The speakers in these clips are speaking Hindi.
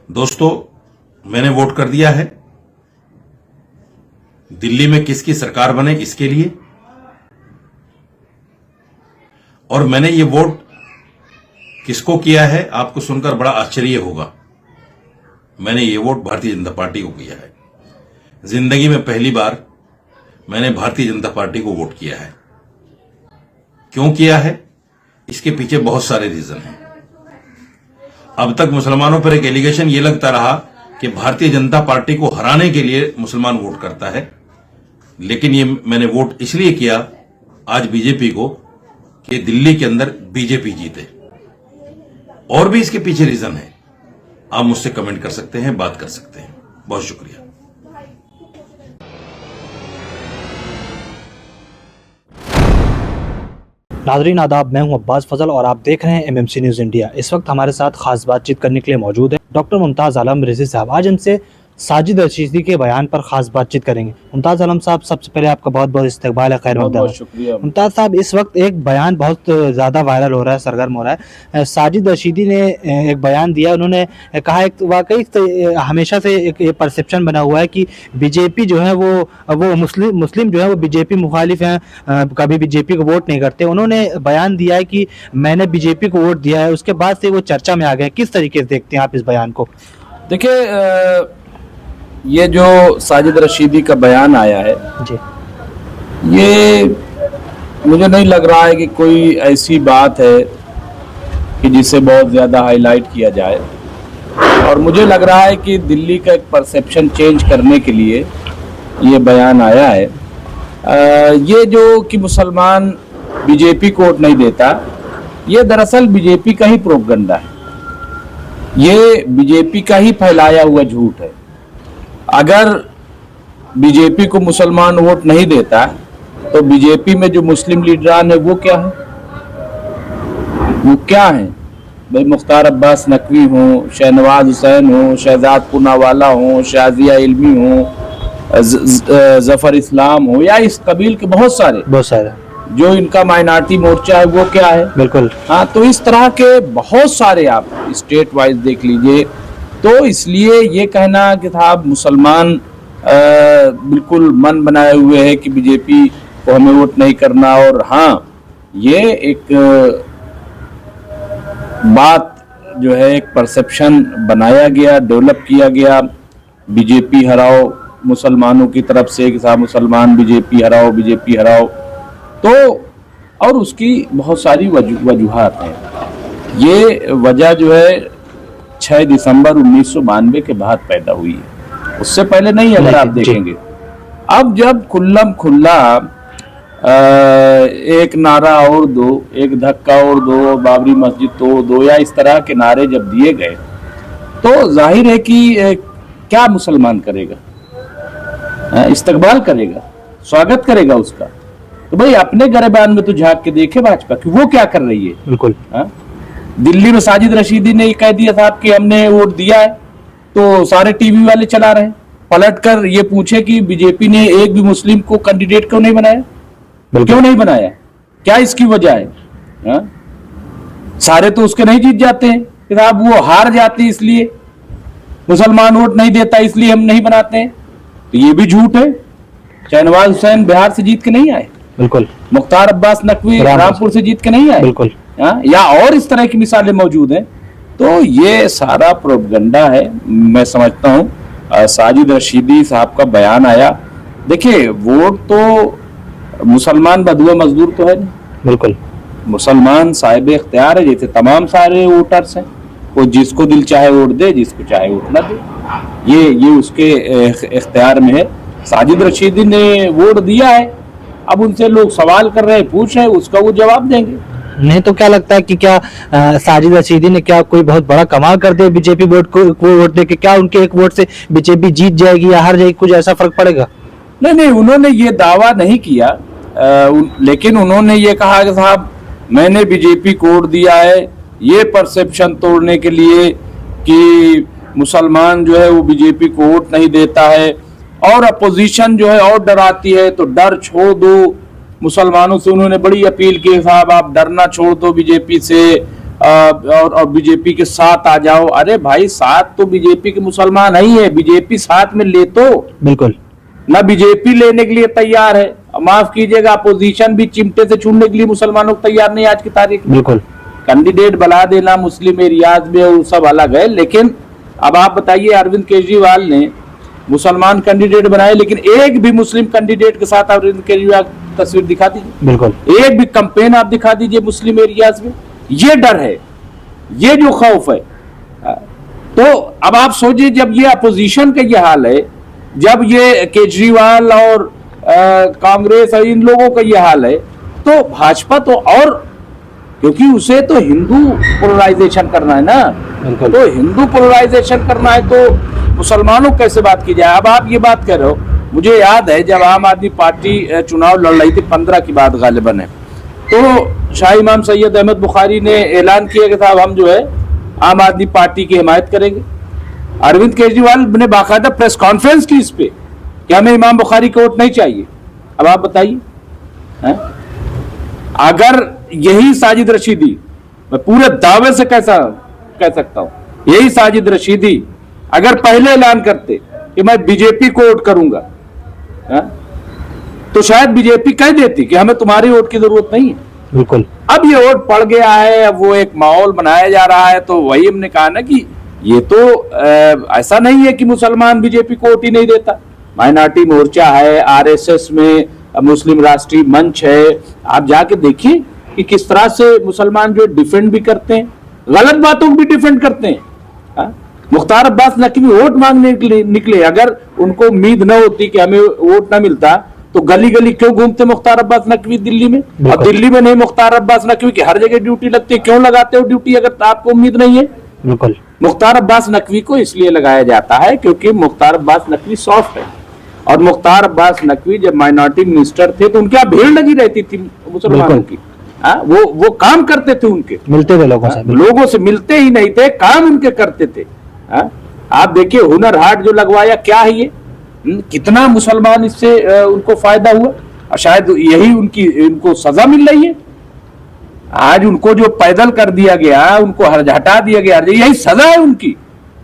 दोस्तों, मैंने वोट कर दिया है। दिल्ली में किसकी सरकार बने इसके लिए, और मैंने ये वोट किसको किया है आपको सुनकर बड़ा आश्चर्य होगा। मैंने ये वोट भारतीय जनता पार्टी को किया है। जिंदगी में पहली बार मैंने भारतीय जनता पार्टी को वोट किया है। क्यों किया है, इसके पीछे बहुत सारे रीजन हैं। अब तक मुसलमानों पर एक एलिगेशन ये लगता रहा कि भारतीय जनता पार्टी को हराने के लिए मुसलमान वोट करता है, लेकिन ये मैंने वोट इसलिए किया आज बीजेपी को कि दिल्ली के अंदर बीजेपी जीते। और भी इसके पीछे रीजन है, आप मुझसे कमेंट कर सकते हैं, बात कर सकते हैं। बहुत शुक्रिया। नाज़रीन आदाब, मैं हूं अब्बास फजल और आप देख रहे हैं एमएमसी न्यूज़ इंडिया। इस वक्त हमारे साथ खास बातचीत करने के लिए मौजूद है डॉक्टर मुमताज़ आलम रिजवी साहब। आज हमसे साजिद रशीदी के बयान पर खास बातचीत करेंगे। मुमताज़ आलम साहब, सबसे पहले आपका बहुत बहुत इस्तकबाल है, खैर मक़दम। शुक्रिया। मुमताज़ साहब, इस वक्त एक बयान बहुत ज़्यादा वायरल हो रहा है, सरगर्म हो रहा है। साजिद रशीदी ने एक बयान दिया। उन्होंने कहा है वाकई हमेशा से एक परसेप्शन बना हुआ है कि बीजेपी जो है वो मुस्लिम जो है वो बीजेपी मुखालिफ हैं, कभी बीजेपी को वोट नहीं करते। उन्होंने बयान दिया है कि मैंने बीजेपी को वोट दिया है। उसके बाद से वो चर्चा में आ गए। किस तरीके से देखते हैं आप इस बयान को? देखिए, ये जो साजिद रशीदी का बयान आया है जी, ये मुझे नहीं लग रहा है कि कोई ऐसी बात है कि जिसे बहुत ज़्यादा हाईलाइट किया जाए, और मुझे लग रहा है कि दिल्ली का एक परसेप्शन चेंज करने के लिए ये बयान आया है। ये जो कि मुसलमान बीजेपी को वोट नहीं देता, ये दरअसल बीजेपी का ही प्रोपगंडा है। ये बीजेपी का ही फैलाया हुआ झूठ है। अगर बीजेपी को मुसलमान वोट नहीं देता तो बीजेपी में जो मुस्लिम लीडरान है वो क्या है? वो क्या है भाई? मुख्तार अब्बास नकवी हो, शहनवाज हुसैन हो, शहजाद पूनावाला हो, शाजिया इल्मी हो, जफर इस्लाम हो, या इस कबील के बहुत सारे जो इनका माइनॉरिटी मोर्चा है वो क्या है? बिल्कुल। हाँ, तो इस तरह के बहुत सारे आप स्टेट वाइज देख लीजिए। तो इसलिए ये कहना कि साहब मुसलमान बिल्कुल मन बनाए हुए हैं कि बीजेपी को हमें वोट नहीं करना, और हाँ, ये एक बात जो है, एक परसेप्शन बनाया गया, डेवलप किया गया, बीजेपी हराओ मुसलमानों की तरफ से कि साहब मुसलमान बीजेपी हराओ। तो और उसकी बहुत सारी वजूहात हैं। ये वजह जो है 6 दिसंबर 1992 के बाद पैदा हुई है, उससे पहले नहीं। अगर आप देखेंगे, अब जब खुल्लम खुल्ला एक नारा और दो, एक धक्का और दो, बाबरी मस्जिद तोड़ दो, या इस तरह के नारे जब दिए गए, तो जाहिर है कि क्या मुसलमान करेगा? इस्तकबाल करेगा, स्वागत करेगा उसका। तो भाई अपने गिरबान में तो झांक के देखे भाजपा कि वो क्या कर रही है। बिल्कुल। दिल्ली में साजिद रशीदी ने ये कह दिया साहब कि हमने वोट दिया है, तो सारे टीवी वाले चला रहे हैं। पलट कर ये पूछे कि बीजेपी ने एक भी मुस्लिम को कैंडिडेट क्यों नहीं बनाया? क्यों नहीं बनाया? क्या इसकी वजह है? सारे तो उसके नहीं जीत जाते हैं कि साहब वो हार जाते इसलिए मुसलमान वोट नहीं देता इसलिए हम नहीं बनाते हैं। तो ये भी झूठ है। शहनवाज हुसैन बिहार से जीत के नहीं आए, बिल्कुल। मुख्तार अब्बास नकवी रामपुर से जीत के नहीं आए, बिल्कुल। या और इस तरह की मिसालें मौजूद हैं। तो ये सारा प्रोपगंडा है। मैं समझता हूँ साजिद रशीदी साहब का बयान आया, देखिए वोट तो मुसलमान बदुआ मजदूर तो है नहीं, बिल्कुल। मुसलमान साहिब इख्तियार है, जैसे तमाम सारे वोटर्स हैं। वो जिसको दिल चाहे वोट दे, जिसको चाहे वोट ना दे, ये उसके इख्तियार में है। साजिद रशीदी ने वोट दिया है, अब उनसे लोग सवाल कर रहे हैं, पूछ रहे हैं, उसका वो जवाब देंगे। नहीं तो क्या लगता है कि क्या साजिद रशीदी ने क्या कोई बहुत बड़ा कमाल कर दिया बीजेपी वोट को वोट दे के? क्या उनके एक वोट से बीजेपी जीत जाएगी या हार जाएगी? कुछ ऐसा फर्क पड़ेगा? नहीं, उन्होंने ये दावा नहीं किया, लेकिन उन्होंने ये कहा कि साहब मैंने बीजेपी को वोट दिया है, ये परसेप्शन तोड़ने के लिए कि मुसलमान जो है वो बीजेपी को वोट नहीं देता है, और अपोजिशन जो है और डराती है, तो डर छोड़ दो। मुसलमानों से उन्होंने बड़ी अपील की, साहब आप डरना छोड़ दो बीजेपी से, और बीजेपी के साथ आ जाओ। अरे भाई, साथ तो बीजेपी के मुसलमान नहीं है, बीजेपी साथ में ले तो बिल्कुल ना, बीजेपी लेने के लिए तैयार है। माफ कीजिएगा, अपोजिशन भी चिमटे से छूने के लिए मुसलमानों को तैयार नहीं आज की तारीख में। बिल्कुल कैंडिडेट बना देना मुस्लिम एरियाज में, वो सब अलग है। लेकिन अब आप बताइए, अरविंद केजरीवाल ने मुसलमान कैंडिडेट बनाए, लेकिन एक भी मुस्लिम कैंडिडेट के साथ अरविंद केजरीवाल तस्वीर दिखा दीजिए, बिल्कुल एक भी कैंपेन आप दिखा दीजिए मुस्लिम एरियाज में। ये डर है, ये जो खौफ है। तो अब आप सोचिए, जब ये अपोजिशन का ये हाल है, जब ये केजरीवाल और कांग्रेस और इन लोगों का ये हाल है, तो भाजपा तो और, क्योंकि उसे तो हिंदू पोलराइजेशन करना है ना, तो हिंदू पोलराइजेशन करना है, तो मुसलमानों कैसे बात की जाए। अब आप ये बात कर रहे हो, मुझे याद है जब आम आदमी पार्टी चुनाव लड़ रही थी 15 की बात गालिबन है, तो शाह इमाम सैयद अहमद बुखारी ने ऐलान किया कि साहब हम जो है आम आदमी पार्टी की हिमायत करेंगे। अरविंद केजरीवाल ने बाकायदा प्रेस कॉन्फ्रेंस की इस पे कि हमें इमाम बुखारी को वोट नहीं चाहिए। अब आप बताइए, अगर यही साजिद रशीदी, मैं पूरे दावे से कैसा कह सकता हूं, यही साजिद रशीदी अगर पहले ऐलान करते कि मैं बीजेपी को वोट करूंगा, तो शायद बीजेपी कह देती कि हमें तुम्हारी वोट की जरूरत नहीं है। बिल्कुल। अब ये वोट पड़ गया है, अब वो एक माहौल बनाया जा रहा है, तो वही हमने कहा ना कि ये तो ऐसा नहीं है कि मुसलमान बीजेपी को वोट ही नहीं देता। माइनॉरिटी मोर्चा है, आरएसएस में मुस्लिम राष्ट्रीय मंच है, आप जाके देखिए कि किस तरह से मुसलमान जो डिफेंड भी करते हैं, गलत बातों को भी डिफेंड करते हैं। मुख्तार अब्बास नकवी वोट मांगने के लिए निकले, अगर उनको उम्मीद न होती कि हमें वोट न मिलता, तो गली गली क्यों घूमते मुख्तार अब्बास नकवी दिल्ली में? और दिल्ली में नहीं, मुख्तार अब्बास नकवी की हर जगह ड्यूटी लगती है, क्यों लगाते हो ड्यूटी अगर आपको उम्मीद नहीं है? बिल्कुल। मुख्तार अब्बास नकवी को इसलिए लगाया जाता है क्योंकि मुख्तार अब्बास नकवी सॉफ्ट है, और मुख्तार अब्बास नकवी जब माइनॉरिटी मिनिस्टर थे तो उनके यहाँ भीड़ लगी रहती थी मुसलमानों की। वो काम करते थे, उनके मिलते थे लोगों से मिलते ही नहीं थे, काम उनके करते थे। आप देखिए हुनर हाट जो लगवाया, क्या है ये, कितना मुसलमान इससे उनको फायदा हुआ, और शायद यही उनको सजा मिल रही है। आज उनको जो पैदल कर दिया गया, उनको हटा दिया गया, यही सजा है उनकी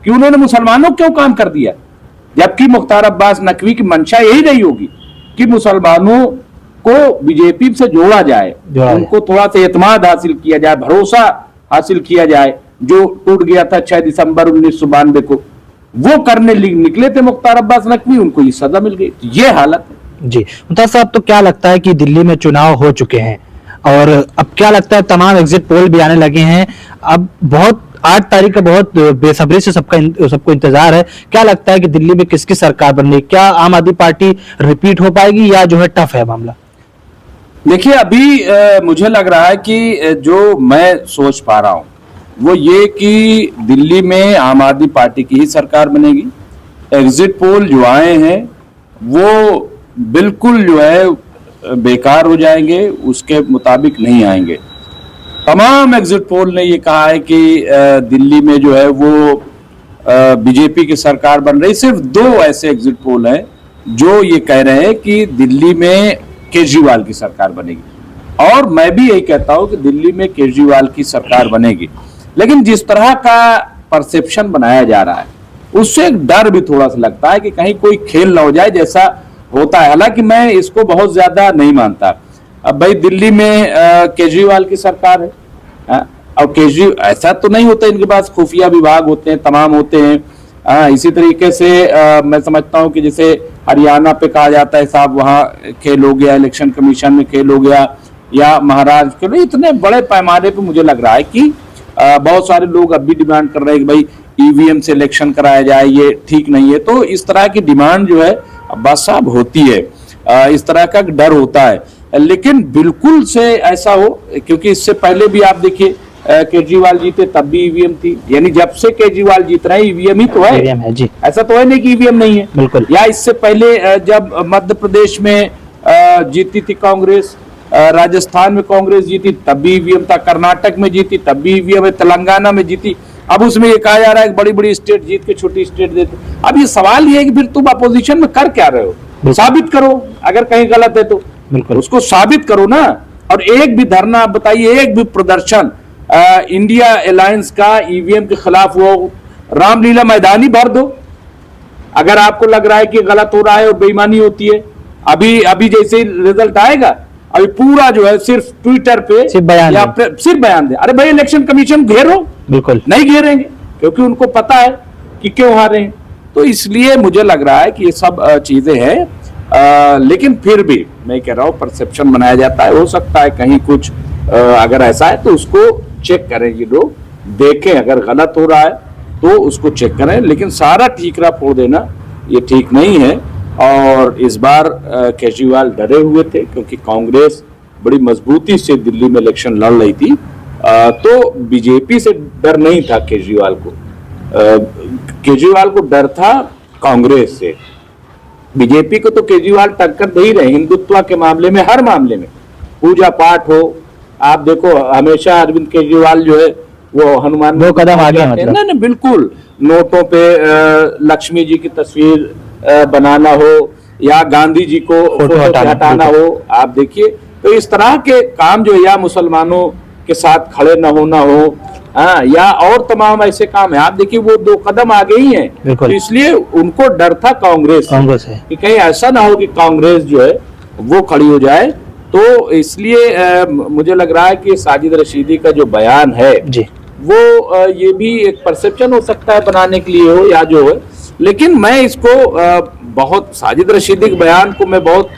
कि उन्होंने मुसलमानों क्यों काम कर दिया। जबकि मुख्तार अब्बास नकवी की मंशा यही रही होगी कि मुसलमानों को बीजेपी से जोड़ा जाए, उनको थोड़ा सा एतमाद हासिल किया जाए, भरोसा हासिल किया जाए, जो टूट गया था 6 दिसंबर 1992 को, वो करने निकले थे मुख्तार अब्बास नकवी, उनको ये सजा मिल गई। ये हालत है जी। मुमताज साहब, तो क्या लगता है कि दिल्ली में चुनाव हो चुके हैं और अब क्या लगता है तमाम एग्जिट पोल भी आने लगे हैं, अब बहुत 8 तारीख का बहुत बेसब्री से सबको इंतजार है। क्या लगता है कि दिल्ली में किसकी सरकार बननी, क्या आम आदमी पार्टी रिपीट हो पाएगी या जो है टफ है मामला? देखिए, अभी मुझे लग रहा है कि जो मैं सोच पा रहा हूं वो ये कि दिल्ली में आम आदमी पार्टी की ही सरकार बनेगी। एग्जिट पोल जो आए हैं वो बिल्कुल जो है बेकार हो जाएंगे, उसके मुताबिक नहीं आएंगे। तमाम एग्जिट पोल ने ये कहा है कि दिल्ली में जो है वो बीजेपी की सरकार बन रही। सिर्फ 2 ऐसे एग्जिट पोल हैं जो ये कह रहे हैं कि दिल्ली में केजरीवाल की सरकार बनेगी, और मैं भी यही कहता हूं कि दिल्ली में केजरीवाल की सरकार बनेगी। लेकिन जिस तरह का परसेप्शन बनाया जा रहा है, उससे एक डर भी थोड़ा सा लगता है कि कहीं कोई खेल ना हो जाए जैसा होता है। हालांकि मैं इसको बहुत ज्यादा नहीं मानता। अब भाई दिल्ली में केजरीवाल की सरकार है, और केजरीवाल ऐसा तो नहीं होता, इनके पास खुफिया विभाग होते हैं, तमाम होते हैं। इसी तरीके से मैं समझता हूं कि जैसे हरियाणा पे कहा जाता है साहब वहां खेल हो गया, इलेक्शन कमीशन में खेल हो गया, या महाराष्ट्र के, इतने बड़े पैमाने पे मुझे लग रहा है कि बहुत सारे लोग अब भी डिमांड कर रहे हैं कि भाई ईवीएम से इलेक्शन कराया जाए, ये ठीक नहीं है। तो इस तरह की डिमांड जो है अब्बास साहब होती है, इस तरह का डर होता है। लेकिन बिल्कुल से ऐसा हो, क्योंकि इससे पहले भी आप देखिए केजरीवाल जीते तब भी ईवीएम थी, यानी जब से केजरीवाल जीत रहे हैं ईवीएम ही तो है, ईवीएम है जी। ऐसा तो है नहीं कि ईवीएम नहीं है, बिल्कुल। या इससे पहले जब मध्य प्रदेश में जीती थी कांग्रेस, राजस्थान में कांग्रेस जीती तब भी ईवीएम था, कर्नाटक में जीती तब भी ईवीएम है, तेलंगाना में जीती, अब उसमें ये कहा जा रहा है बड़ी बड़ी स्टेट जीत के छोटी स्टेट देते। अब ये सवाल ये है कि फिर तुम अपोजिशन में कर क्या रहे हो, साबित करो, अगर कहीं गलत है तो उसको साबित करो ना। और एक भी धरना आप बताइए, एक भी प्रदर्शन इंडिया अलायंस का ईवीएम के खिलाफ वो रामलीला मैदान ही भर दो। अगर आपको लग रहा है कि गलत हो रहा है और बेईमानी होती है, अभी अभी जैसे ही रिजल्ट आएगा, अभी पूरा जो है सिर्फ ट्विटर पे सिर्फ बयान या दे। सिर्फ बयान दे। अरे भाई इलेक्शन कमीशन घेरो, बिल्कुल नहीं घेरेंगे क्योंकि उनको पता है कि क्यों हारे हैं। तो इसलिए मुझे लग रहा है कि ये सब चीजें हैं, लेकिन फिर भी मैं कह रहा हूँ परसेप्शन बनाया जाता है। हो सकता है कहीं कुछ अगर ऐसा है तो उसको चेक करें, ये लोग देखें, अगर गलत हो रहा है तो उसको चेक करें, लेकिन सारा ठीकरा फोड़ देना ये ठीक नहीं है। और इस बार केजरीवाल डरे हुए थे क्योंकि कांग्रेस बड़ी मजबूती से दिल्ली में इलेक्शन लड़ रही थी, तो बीजेपी से डर नहीं था केजरीवाल को। केजरीवाल को डर था कांग्रेस से। बीजेपी को तो केजरीवाल टक्कर दे ही रहे हिंदुत्व के मामले में, हर मामले में, पूजा पाठ हो, आप देखो हमेशा अरविंद केजरीवाल जो है वो हनुमान 2 कदम आगे मतलब। नहीं, बिल्कुल नोटों पे लक्ष्मी जी की तस्वीर बनाना हो या गांधी जी को फोटो हटाना हो, आप देखिए। तो इस तरह के काम जो, या मुसलमानों के साथ खड़े न होना हो, या और तमाम ऐसे काम है, आप देखिए वो 2 कदम आगे ही हैं। तो इसलिए उनको डर था कांग्रेस से कि कहीं ऐसा ना हो कि कांग्रेस जो है वो खड़ी हो जाए। तो इसलिए मुझे लग रहा है कि साजिद रशीदी का जो बयान है जी, वो ये भी एक परसेप्शन हो सकता है बनाने के लिए हो या जो है, लेकिन मैं इसको बहुत, साजिद रशीदी के बयान को मैं बहुत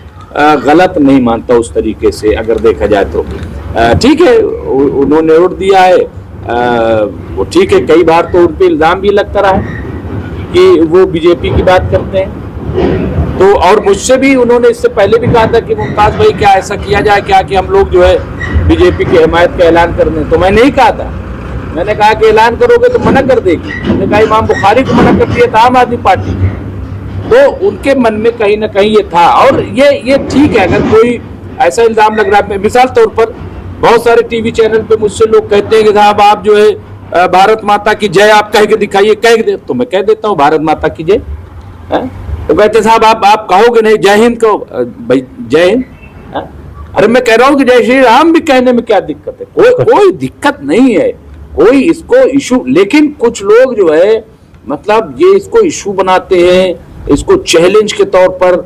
गलत नहीं मानता उस तरीके से। अगर देखा जाए तो ठीक है, उन्होंने वोट दिया है, वो ठीक है। कई बार तो उन पे इल्जाम भी लगता रहा है कि वो बीजेपी की बात करते हैं। तो और मुझसे भी उन्होंने इससे पहले भी कहा था कि मुमताज भाई क्या ऐसा किया जाए क्या कि हम लोग जो है बीजेपी की हिमायत का ऐलान कर दें। तो मैं नहीं कहा था, मैंने कहा कि ऐलान करोगे तो मना कर देगी। मैंने कहा इमाम बुखारी को मना कर दिया था आम आदमी पार्टी। तो उनके मन में कहीं ना कहीं ये था, और ये ठीक है। अगर कोई ऐसा इल्जाम लग रहा है, मिसाल तौर पर बहुत सारे टीवी चैनल पे मुझसे लोग कहते हैं कि साहब आप जो है भारत माता की जय आप कह के दिखाइए, कह के दे, तो मैं कह देता हूँ भारत माता की जय। तो कहते साहब आप कहोगे नहीं, जय हिंद कहो। भाई जय हिंद, अरे मैं कह रहा हूँ कि जय श्री राम भी कहने में क्या दिक्कत है? कोई दिक्कत नहीं है, कोई इसको इशू। लेकिन कुछ लोग जो है मतलब ये इसको इशू बनाते हैं, इसको चैलेंज के तौर पर।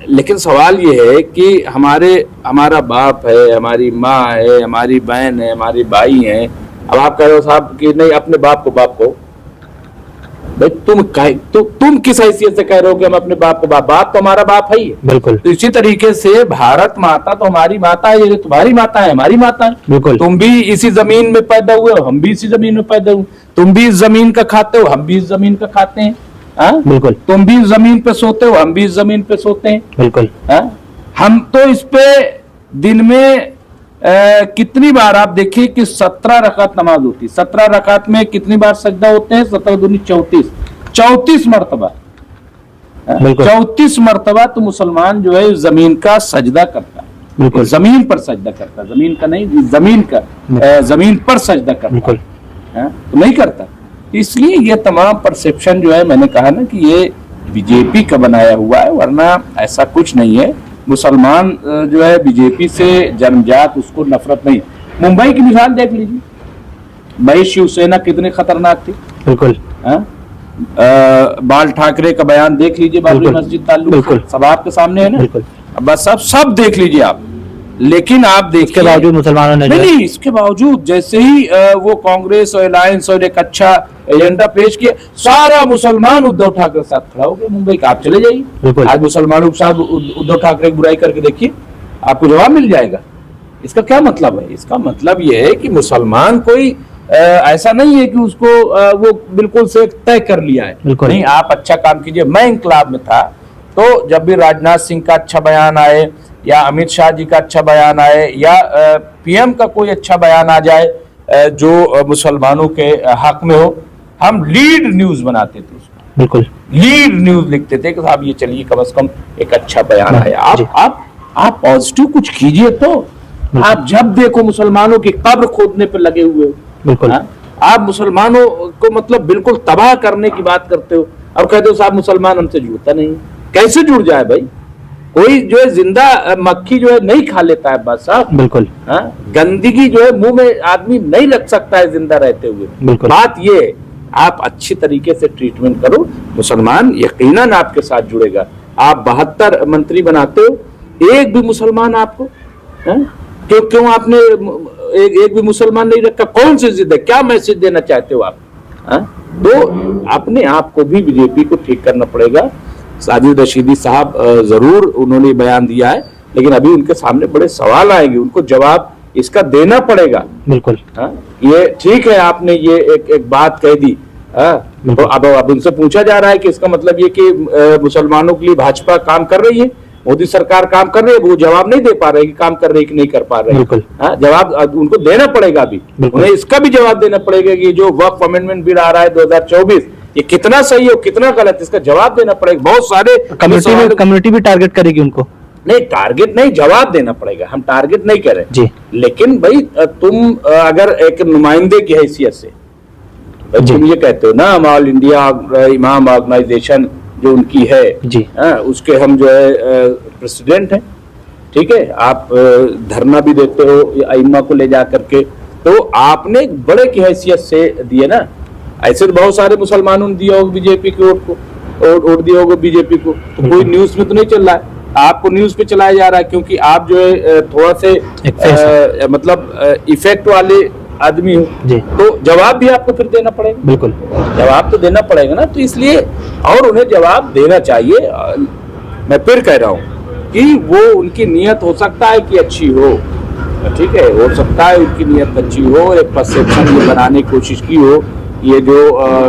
लेकिन सवाल ये है कि हमारा बाप है, हमारी माँ है, हमारी बहन है, हमारी भाई है। अब आप कह रहे हो साहब कि नहीं अपने बाप को बाप को, भाई तुम किस हैसियत से कह रहे हो कि हम अपने बाप को बाप तो हमारा बाप है ही। बिल्कुल। तो इसी तरीके से भारत माता तो हमारी माता है, ये तुम्हारी माता है, हमारी माता है। बिल्कुल। तुम भी इसी जमीन में पैदा हुए हो, हम भी इसी जमीन में पैदा हुए। तुम भी इस जमीन का खाते हो, हम भी इस जमीन का खाते हैं। बिल्कुल। तुम भी इस जमीन पे सोते हो, हम भी इस जमीन पे सोते हैं। बिल्कुल। हम तो इस पे दिन में कितनी बार आप देखिए कि 17 रकात नमाज होती है। 17 रकात में कितनी बार सजदा होते हैं? 17 दूनी 34 मरतबा। 34 मरतबा तो मुसलमान जो है जमीन का सजदा करता है, जमीन पर सजदा करता है, जमीन का नहीं, जमीन पर सजदा करता है, तो नहीं करता। इसलिए ये तमाम परसेप्शन जो है, मैंने कहा ना कि ये बीजेपी का बनाया हुआ है, वरना ऐसा कुछ नहीं है। मुसलमान जो है बीजेपी से जन्मजात, उसको नफरत नहीं। मुंबई की मिसाल देख लीजिए, भाई शिवसेना कितनी खतरनाक थी। बिल्कुल। बाल ठाकरे का बयान देख लीजिए, बाबरी मस्जिद ताल्लुक, सब आपके सामने है ना। बस सब देख लीजिए आप। लेकिन आप देखिए इसके बावजूद मुसलमानों ने नहीं, इसके बावजूद जैसे ही वो कांग्रेस और अलायंस और एक अच्छा एजेंडा पेश किया, सारा मुसलमान उद्धव ठाकरे के साथ खड़ा हो गया। मुंबई का आप चले जाइए, आज मुसलमानों के साथ उद्धव ठाकरे की बुराई करके देखिए, आपको जवाब मिल जाएगा। इसका क्या मतलब है? इसका मतलब यह है कि मुसलमान कोई ऐसा नहीं है कि उसको वो बिल्कुल से तय कर लिया है। नहीं, आप अच्छा काम कीजिए। मैं इंकलाब में था तो जब भी राजनाथ सिंह का अच्छा बयान आए या अमित शाह जी का अच्छा बयान आए या पीएम का कोई अच्छा बयान आ जाए जो मुसलमानों के हक में हो, हम लीड न्यूज बनाते थे उसको। बिल्कुल, लीड न्यूज लिखते थे कि साहब ये चलिए कम से कम एक अच्छा बयान आया। आप पॉजिटिव कुछ कीजिए। तो आप जब देखो मुसलमानों की कब्र खोदने पर लगे हुए हो। बिल्कुल। आप मुसलमानों को मतलब बिल्कुल तबाह करने की बात करते हो और कहते हो साहब मुसलमान हमसे जुड़ता नहीं। कैसे जुड़ जाए भाई? कोई जो है जिंदा मक्खी जो है नहीं खा लेता है अब्बास साहब। बिल्कुल। हाँ? गंदगी जो है मुंह में आदमी नहीं रख सकता है जिंदा रहते हुए। बिल्कुल। बात ये, आप अच्छी तरीके से ट्रीटमेंट करो, मुसलमान यकीनन आपके साथ जुड़ेगा। आप 72 मंत्री बनाते हो, एक भी मुसलमान आपको, क्यों आपने एक भी मुसलमान नहीं रखा? कौन सी जिद है? क्या मैसेज देना चाहते हो आप? तो अपने आप को भी बीजेपी को ठीक करना पड़ेगा। साजिद रशीदी साहब जरूर उन्होंने बयान दिया है, लेकिन अभी उनके सामने बड़े सवाल आएंगे, उनको जवाब इसका देना पड़ेगा। बिल्कुल। ये ठीक है, आपने ये एक बात कह दी, तो अब उनसे पूछा जा रहा है कि इसका मतलब ये कि मुसलमानों के लिए भाजपा काम कर रही है, मोदी सरकार काम कर रही है। वो जवाब नहीं दे पा रहे कि काम कर रही है कि नहीं कर पा रहे। जवाब उनको देना पड़ेगा। अभी उन्हें इसका भी जवाब देना पड़ेगा कि जो वक्फ अमेंडमेंट बिल आ रहा है 2024, ये कितना सही है, कितना गलत, इसका जवाब देना पड़ेगा। बहुत सारे कम्युनिटी भी टारगेट करेगी उनको। नहीं, टारगेट नहीं, जवाब देना पड़ेगा। हम टारगेट नहीं कर रहे जी, लेकिन भाई तुम अगर एक नुमाइंदे की हैसियत से तुम ये कहते हो ना, हम ऑल इंडिया इमाम ऑर्गेनाइजेशन जो उनकी है जी, उसके हम जो है प्रेसिडेंट हैं, ठीक है, आप धरना भी देते हो अइम्मा को ले जा करके, तो आपने एक बड़े की हैसियत से दिए ना। ऐसे तो बहुत सारे मुसलमानों ने दिया होगा बीजेपी की वोट दिया होगा बीजेपी को, तो कोई न्यूज में तो नहीं चल रहा है। आपको न्यूज पे चलाया जा रहा है क्योंकि आप जो है थोड़ा से मतलब इफेक्ट वाले आदमी हो, तो जवाब भी आपको फिर देना पड़ेगा। बिल्कुल, जवाब तो देना पड़ेगा ना, तो इसलिए और उन्हें जवाब देना चाहिए। मैं फिर कह रहा हूँ कि वो उनकी नीयत हो सकता है कि अच्छी हो, ठीक है, हो सकता है उनकी नीयत अच्छी हो, एक परसेप्शन ये बनाने की कोशिश की हो, ये जो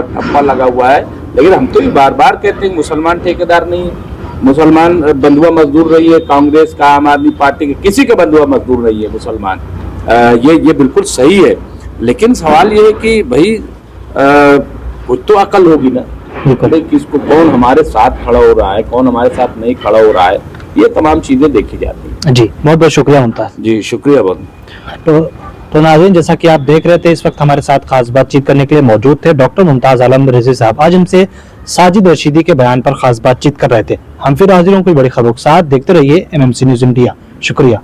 ठप्पा लगा हुआ है। लेकिन हम तो ये बार बार कहते हैं मुसलमान ठेकेदार नहीं है, मुसलमान बंधुआ मजदूर रही है, कांग्रेस का, आम आदमी पार्टी के, किसी का बंधुआ मजदूर नहीं है मुसलमान। ये बिल्कुल सही है, लेकिन सवाल ये है कि भाई कुछ तो अकल होगी ना, किसको, कौन हमारे साथ खड़ा हो रहा है, कौन हमारे साथ नहीं खड़ा हो रहा है, ये तमाम चीजें देखी जाती हैं। जी, बहुत बहुत शुक्रिया मुमताज जी, शुक्रिया बहुत। तो नाज़रीन, जैसा कि आप देख रहे थे, इस वक्त हमारे साथ खास बातचीत करने के लिए मौजूद थे डॉक्टर मुमताज आलम रिजवी साहब। आज हमसे साजिद रशीदी के बयान पर खास बातचीत कर रहे थे। हम फिर हाजिर हों कोई बड़ी खबरों के साथ। देखते रहिए MMC न्यूज़ इंडिया। शुक्रिया।